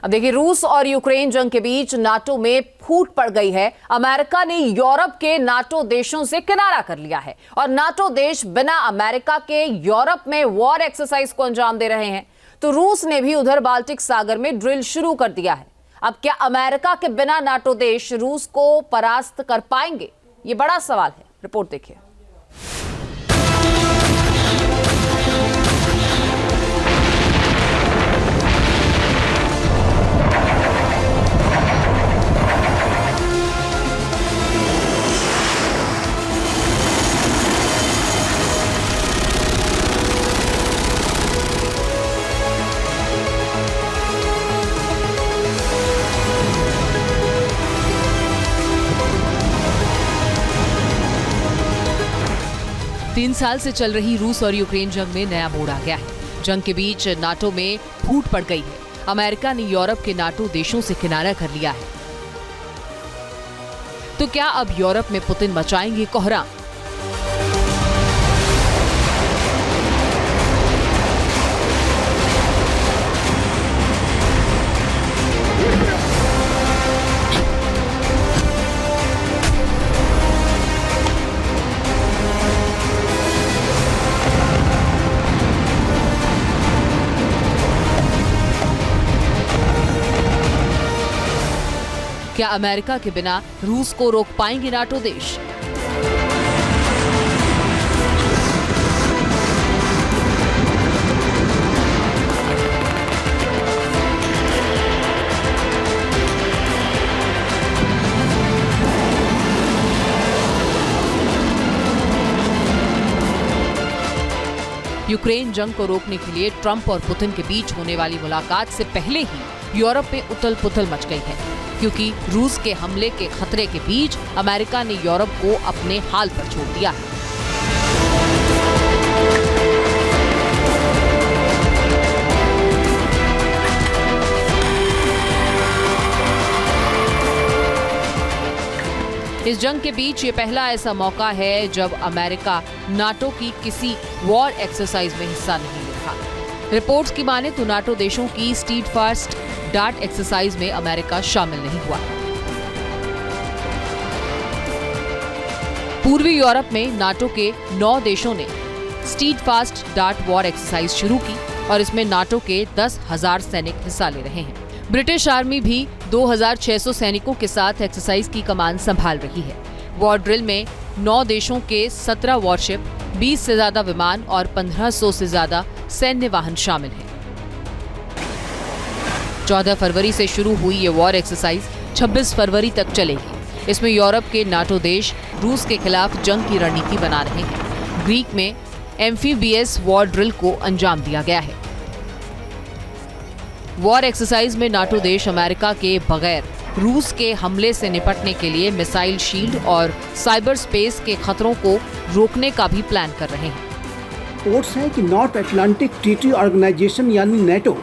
अब देखिए, रूस और यूक्रेन जंग के बीच नाटो में फूट पड़ गई है। अमेरिका ने यूरोप के नाटो देशों से किनारा कर लिया है और नाटो देश बिना अमेरिका के यूरोप में वॉर एक्सरसाइज को अंजाम दे रहे हैं। तो रूस ने भी उधर बाल्टिक सागर में ड्रिल शुरू कर दिया है। अब क्या अमेरिका के बिना नाटो देश रूस को परास्त कर पाएंगे? ये बड़ा सवाल है। रिपोर्ट देखिए। तीन साल से चल रही रूस और यूक्रेन जंग में नया मोड़ आ गया है। जंग के बीच नाटो में फूट पड़ गई है। अमेरिका ने यूरोप के नाटो देशों से किनारा कर लिया है। तो क्या अब यूरोप में पुतिन मचाएंगे कोहराम? क्या अमेरिका के बिना रूस को रोक पाएंगे नाटो देश? यूक्रेन जंग को रोकने के लिए ट्रंप और पुतिन के बीच होने वाली मुलाकात से पहले ही यूरोप में उथल पुथल मच गई है, क्योंकि रूस के हमले के खतरे के बीच अमेरिका ने यूरोप को अपने हाल पर छोड़ दिया है। इस जंग के बीच ये पहला ऐसा मौका है जब अमेरिका नाटो की किसी वॉर एक्सरसाइज में हिस्सा नहीं ले रहा। रिपोर्ट्स की माने तो नाटो देशों की स्टीडफास्ट डार्ट एक्सरसाइज में अमेरिका शामिल नहीं हुआ। पूर्वी यूरोप में नाटो के 9 देशों ने स्टीडफास्ट डार्ट वॉर एक्सरसाइज शुरू की और इसमें नाटो के 10,000 सैनिक हिस्सा ले रहे हैं। ब्रिटिश आर्मी भी 2,600 सैनिकों के साथ एक्सरसाइज की कमान संभाल रही है। वॉर ड्रिल में 9 देशों के 17 वॉरशिप, 20 से ज्यादा विमान और 1500 से ज्यादा सैन्य वाहन शामिल हैं। 14 फरवरी से शुरू हुई ये वॉर एक्सरसाइज 26 फरवरी तक चलेगी। इसमें यूरोप के नाटो देश रूस के खिलाफ जंग की रणनीति बना रहे हैं। ग्रीक में एम्फीबियस वॉर ड्रिल को अंजाम दिया गया है। वॉर एक्सरसाइज में नाटो देश अमेरिका के बगैर रूस के हमले से निपटने के लिए मिसाइल शील्ड और साइबर स्पेस के खतरों को रोकने का भी प्लान कर रहे हैं। रिपोर्ट्स है कि नॉर्थ अटलांटिक ट्रीटी ऑर्गेनाइजेशन यानी नेटो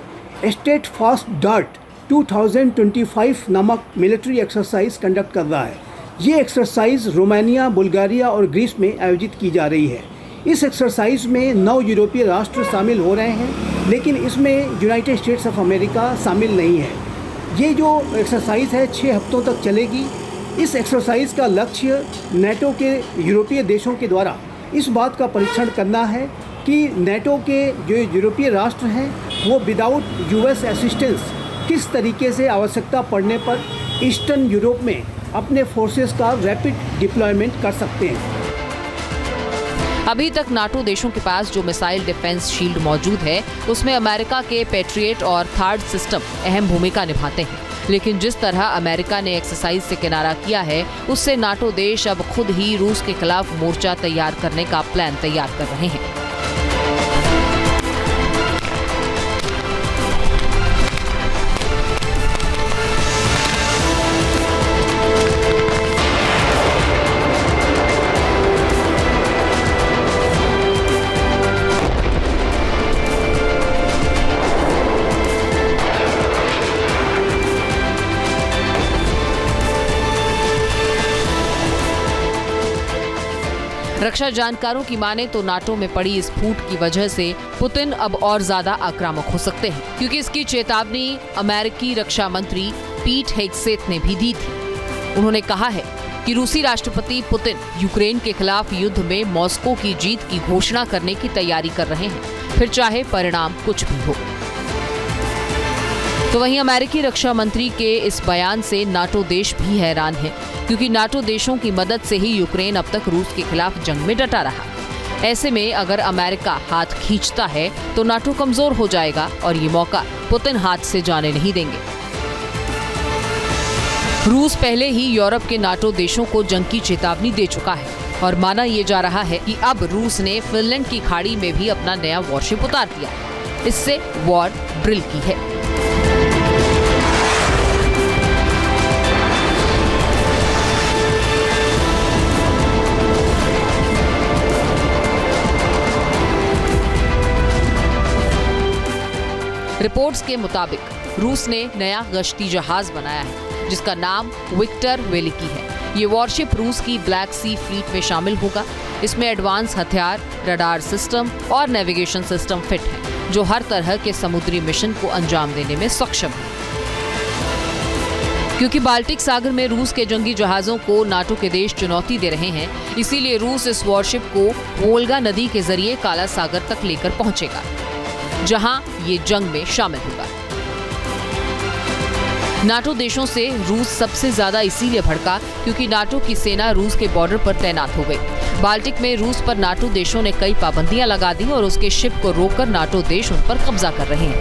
स्टीडफास्ट डार्ट 2025 नामक मिलिट्री एक्सरसाइज कंडक्ट कर रहा है। ये एक्सरसाइज रोमानिया, बुल्गारिया और ग्रीस में आयोजित की जा रही है। इस एक्सरसाइज में 9 यूरोपीय राष्ट्र शामिल हो रहे हैं, लेकिन इसमें यूनाइटेड स्टेट्स ऑफ अमेरिका शामिल नहीं है। ये जो एक्सरसाइज है 6 हफ्तों तक चलेगी। इस एक्सरसाइज का लक्ष्य नेटो के यूरोपीय देशों के द्वारा इस बात का परीक्षण करना है कि नेटो के जो यूरोपीय राष्ट्र हैं वो विदाउट यूएस असिस्टेंस किस तरीके से आवश्यकता पड़ने पर ईस्टर्न यूरोप में अपने फोर्सेस का रैपिड डिप्लॉयमेंट कर सकते हैं। अभी तक नाटो देशों के पास जो मिसाइल डिफेंस शील्ड मौजूद है उसमें अमेरिका के पैट्रियट और थार्ड सिस्टम अहम भूमिका निभाते हैं। लेकिन जिस तरह अमेरिका ने एक्सरसाइज से किनारा किया है उससे नाटो देश अब खुद ही रूस के खिलाफ मोर्चा तैयार करने का प्लान तैयार कर रहे हैं। रक्षा जानकारों की माने तो नाटो में पड़ी इस फूट की वजह से पुतिन अब और ज्यादा आक्रामक हो सकते हैं, क्योंकि इसकी चेतावनी अमेरिकी रक्षा मंत्री पीट हेग्सेथ ने भी दी थी। उन्होंने कहा है कि रूसी राष्ट्रपति पुतिन यूक्रेन के खिलाफ युद्ध में मॉस्को की जीत की घोषणा करने की तैयारी कर रहे हैं, फिर चाहे परिणाम कुछ भी हो। तो वहीं अमेरिकी रक्षा मंत्री के इस बयान से नाटो देश भी हैरान है, क्योंकि नाटो देशों की मदद से ही यूक्रेन अब तक रूस के खिलाफ जंग में डटा रहा। ऐसे में अगर अमेरिका हाथ खींचता है तो नाटो कमजोर हो जाएगा और ये मौका पुतिन हाथ से जाने नहीं देंगे। रूस पहले ही यूरोप के नाटो देशों को जंग की चेतावनी दे चुका है और माना यह जा रहा है कि अब रूस ने फिनलैंड की खाड़ी में भी अपना नया वॉरशिप उतार दिया है। इससे वॉर ड्रिल की है। रिपोर्ट्स के मुताबिक रूस ने नया गश्ती जहाज बनाया है जिसका नाम विक्टर वेलिकी है। ये वॉरशिप रूस की ब्लैक सी फ्लीट में शामिल होगा। इसमें एडवांस हथियार, रडार सिस्टम और नेविगेशन सिस्टम फिट है, जो हर तरह के समुद्री मिशन को अंजाम देने में सक्षम है। क्योंकि बाल्टिक सागर में रूस के जंगी जहाजों को नाटो के देश चुनौती दे रहे हैं, इसीलिए रूस इस वॉरशिप को वोल्गा नदी के जरिए काला सागर तक लेकर पहुंचेगा, जहां ये जंग में शामिल होगा। नाटो देशों से रूस सबसे ज्यादा इसीलिए भड़का क्योंकि नाटो की सेना रूस के बॉर्डर पर तैनात हो गई। बाल्टिक में रूस पर नाटो देशों ने कई पाबंदियां लगा दी और उसके शिप को रोककर नाटो देश उन पर कब्जा कर रहे हैं।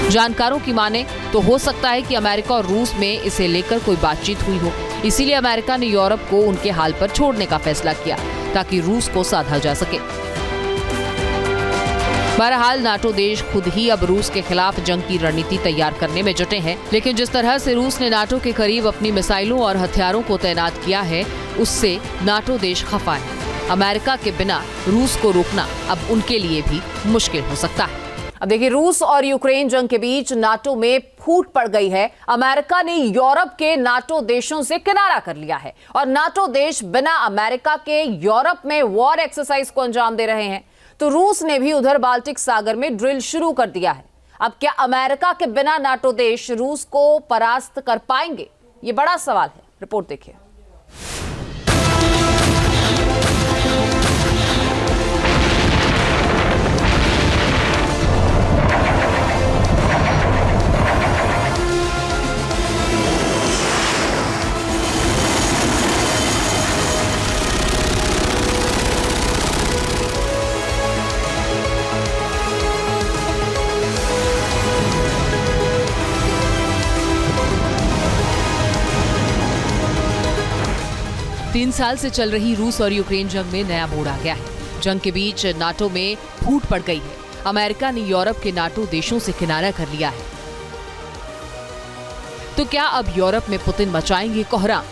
जानकारों की माने तो हो सकता है कि अमेरिका और रूस में इसे लेकर कोई बातचीत हुई हो, इसीलिए अमेरिका ने यूरोप को उनके हाल पर छोड़ने का फैसला किया ताकि रूस को साधा जा सके। बहरहाल नाटो देश खुद ही अब रूस के खिलाफ जंग की रणनीति तैयार करने में जुटे हैं, लेकिन जिस तरह से रूस ने नाटो के करीब अपनी मिसाइलों और हथियारों को तैनात किया है, उससे नाटो देश खफा है। अमेरिका के बिना रूस को रोकना अब उनके लिए भी मुश्किल हो सकता है। अब देखिए, रूस और यूक्रेन जंग के बीच नाटो में फूट पड़ गई है। अमेरिका ने यूरोप के नाटो देशों से किनारा कर लिया है और नाटो देश बिना अमेरिका के यूरोप में वॉर एक्सरसाइज को अंजाम दे रहे हैं। तो रूस ने भी उधर बाल्टिक सागर में ड्रिल शुरू कर दिया है। अब क्या अमेरिका के बिना नाटो देश रूस को परास्त कर पाएंगे? ये बड़ा सवाल है। रिपोर्ट देखिए। तीन साल से चल रही रूस और यूक्रेन जंग में नया मोड़ आ गया है। जंग के बीच नाटो में फूट पड़ गई है। अमेरिका ने यूरोप के नाटो देशों से किनारा कर लिया है। तो क्या अब यूरोप में पुतिन मचाएंगे कोहराम?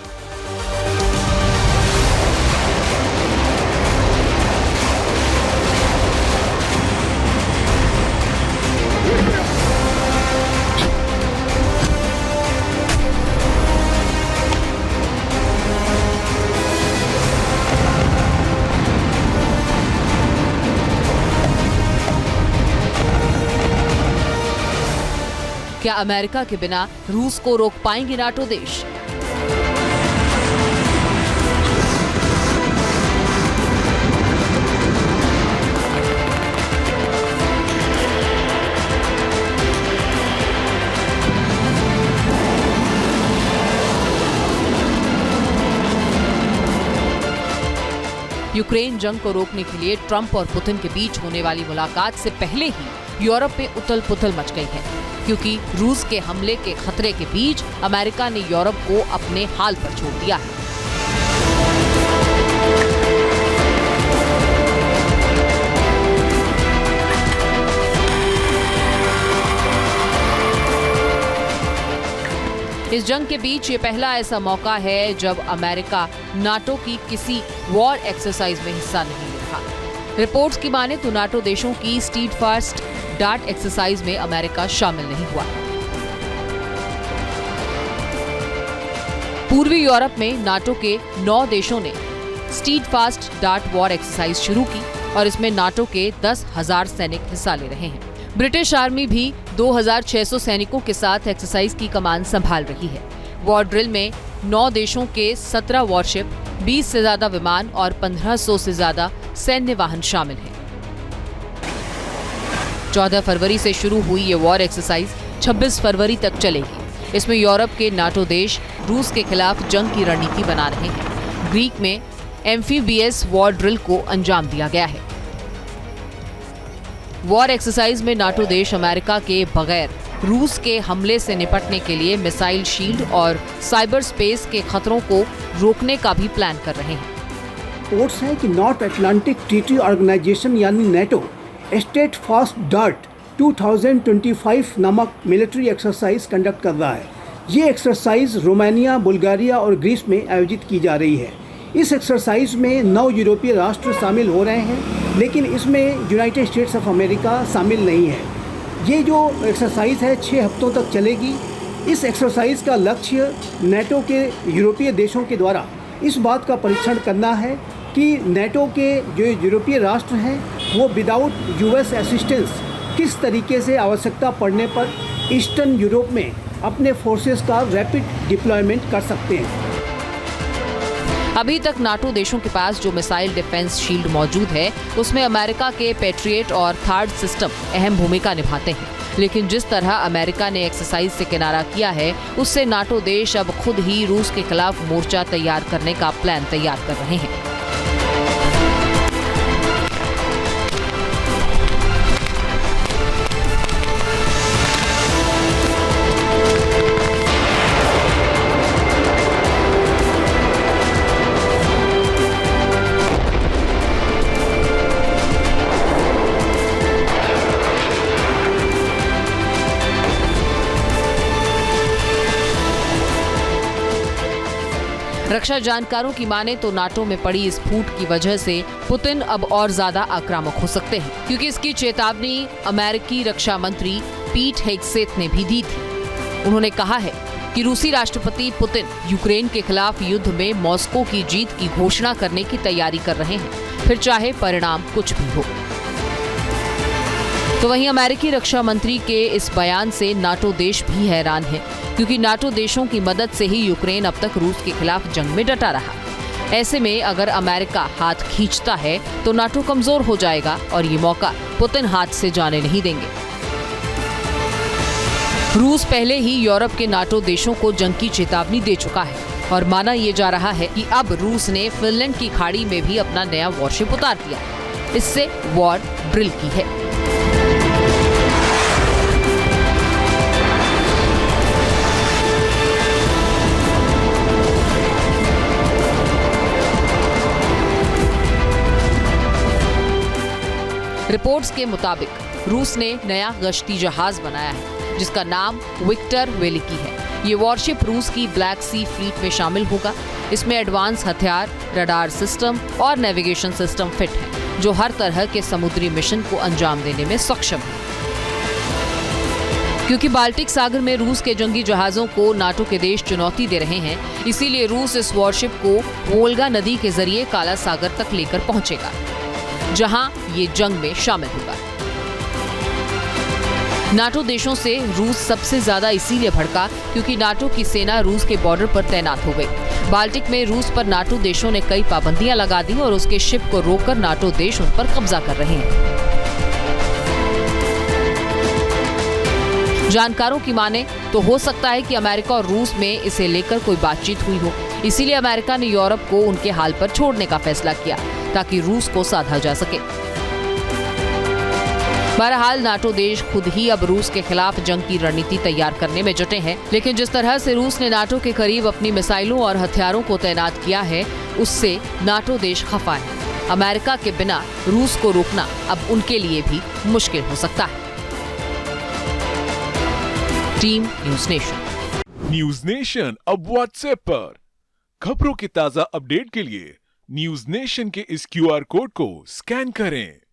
क्या अमेरिका के बिना रूस को रोक पाएंगे नाटो देश? यूक्रेन जंग को रोकने के लिए ट्रंप और पुतिन के बीच होने वाली मुलाकात से पहले ही यूरोप में उथल पुथल मच गई है, क्योंकि रूस के हमले के खतरे के बीच अमेरिका ने यूरोप को अपने हाल पर छोड़ दिया है। इस जंग के बीच ये पहला ऐसा मौका है जब अमेरिका नाटो की किसी वॉर एक्सरसाइज में हिस्सा नहीं ले रहा। रिपोर्ट्स की माने तो नाटो देशों की स्टीडफास्ट डार्ट एक्सरसाइज में अमेरिका शामिल नहीं हुआ। पूर्वी यूरोप में नाटो के 9 देशों ने स्टीडफास्ट डार्ट वॉर एक्सरसाइज शुरू की और इसमें नाटो के 10,000 सैनिक हिस्सा ले रहे हैं। ब्रिटिश आर्मी भी 2,600 सैनिकों के साथ एक्सरसाइज की कमान संभाल रही है। वॉर ड्रिल में 9 देशों के 17 वॉरशिप, 20 से ज्यादा विमान और 1500 से ज्यादा सैन्य वाहन शामिल हैं। 14 फरवरी से शुरू हुई ये वॉर एक्सरसाइज 26 फरवरी तक चलेगी। इसमें यूरोप के नाटो देश रूस के खिलाफ जंग की रणनीति बना रहे हैं। ग्रीक में एम्फीबियस वॉर ड्रिल को अंजाम दिया गया है। वॉर एक्सरसाइज में नाटो देश अमेरिका के बगैर रूस के हमले से निपटने के लिए मिसाइल शील्ड और साइबर स्पेस के खतरों को रोकने का भी प्लान कर रहे हैं। रिपोर्ट्स हैं कि नॉर्थ अटलांटिक ट्रीटी ऑर्गेनाइजेशन यानी नेटो स्टेट फास्ट डार्ट 2025 नामक मिलिट्री एक्सरसाइज कंडक्ट कर रहा है। ये एक्सरसाइज रोमानिया, बुल्गारिया और ग्रीस में आयोजित की जा रही है। इस एक्सरसाइज में 9 यूरोपीय राष्ट्र शामिल हो रहे हैं, लेकिन इसमें यूनाइटेड स्टेट्स ऑफ अमेरिका शामिल नहीं है। ये जो एक्सरसाइज है 6 हफ्तों तक चलेगी। इस एक्सरसाइज का लक्ष्य नेटो के यूरोपीय देशों के द्वारा इस बात का परीक्षण करना है कि नेटो के जो यूरोपीय राष्ट्र हैं वो विदाउट यूएस असिस्टेंस किस तरीके से आवश्यकता पड़ने पर ईस्टर्न यूरोप में अपने फोर्सेस का रैपिड डिप्लॉयमेंट कर सकते हैं। अभी तक नाटो देशों के पास जो मिसाइल डिफेंस शील्ड मौजूद है उसमें अमेरिका के पैट्रियट और थार्ड सिस्टम अहम भूमिका निभाते हैं। लेकिन जिस तरह अमेरिका ने एक्सरसाइज से किनारा किया है उससे नाटो देश अब खुद ही रूस के खिलाफ मोर्चा तैयार करने का प्लान तैयार कर रहे हैं। रक्षा जानकारों की माने तो नाटो में पड़ी इस फूट की वजह से पुतिन अब और ज्यादा आक्रामक हो सकते हैं, क्योंकि इसकी चेतावनी अमेरिकी रक्षा मंत्री पीट हेगसेथ ने भी दी थी। उन्होंने कहा है कि रूसी राष्ट्रपति पुतिन यूक्रेन के खिलाफ युद्ध में मॉस्को की जीत की घोषणा करने की तैयारी कर रहे हैं, फिर चाहे परिणाम कुछ भी हो। तो वहीं अमेरिकी रक्षा मंत्री के इस बयान से नाटो देश भी हैरान है, क्योंकि नाटो देशों की मदद से ही यूक्रेन अब तक रूस के खिलाफ जंग में डटा रहा। ऐसे में अगर अमेरिका हाथ खींचता है तो नाटो कमजोर हो जाएगा और ये मौका पुतिन हाथ से जाने नहीं देंगे। रूस पहले ही यूरोप के नाटो देशों को जंग की चेतावनी दे चुका है और माना यह जा रहा है कि अब रूस ने फिनलैंड की खाड़ी में भी अपना नया वॉरशिप उतार दिया है। इससे वॉर ड्रिल की है। रिपोर्ट्स के मुताबिक रूस ने नया गश्ती जहाज बनाया है जिसका नाम विक्टर वेलिकी है। ये वॉरशिप रूस की ब्लैक सी फ्लीट में शामिल होगा। इसमें एडवांस हथियार, रडार सिस्टम और नेविगेशन सिस्टम फिट है, जो हर तरह के समुद्री मिशन को अंजाम देने में सक्षम है। क्योंकि बाल्टिक सागर में रूस के जंगी जहाजों को नाटो के देश चुनौती दे रहे हैं, इसीलिए रूस इस वॉरशिप को वोल्गा नदी के जरिए काला सागर तक लेकर पहुंचेगा, जहां ये जंग में शामिल होगा। नाटो देशों से रूस सबसे ज्यादा इसीलिए भड़का क्योंकि नाटो की सेना रूस के बॉर्डर पर तैनात हो गई। बाल्टिक में रूस पर नाटो देशों ने कई पाबंदियां लगा दी और उसके शिप को रोककर नाटो देश उन पर कब्जा कर रहे हैं। जानकारों की माने तो हो सकता है कि अमेरिका और रूस में इसे लेकर कोई बातचीत हुई हो, इसीलिए अमेरिका ने यूरोप को उनके हाल पर छोड़ने का फैसला किया ताकि रूस को साधा जा सके। बहरहाल नाटो देश खुद ही अब रूस के खिलाफ जंग की रणनीति तैयार करने में जुटे हैं, लेकिन जिस तरह से रूस ने नाटो के करीब अपनी मिसाइलों और हथियारों को तैनात किया है उससे नाटो देश खफा है। अमेरिका के बिना रूस को रोकना अब उनके लिए भी मुश्किल हो सकता है। Team news nation. News nation अब व्हाट्सएप पर खबरों की ताजा अपडेट के लिए न्यूज़ नेशन के इस QR कोड को स्कैन करें।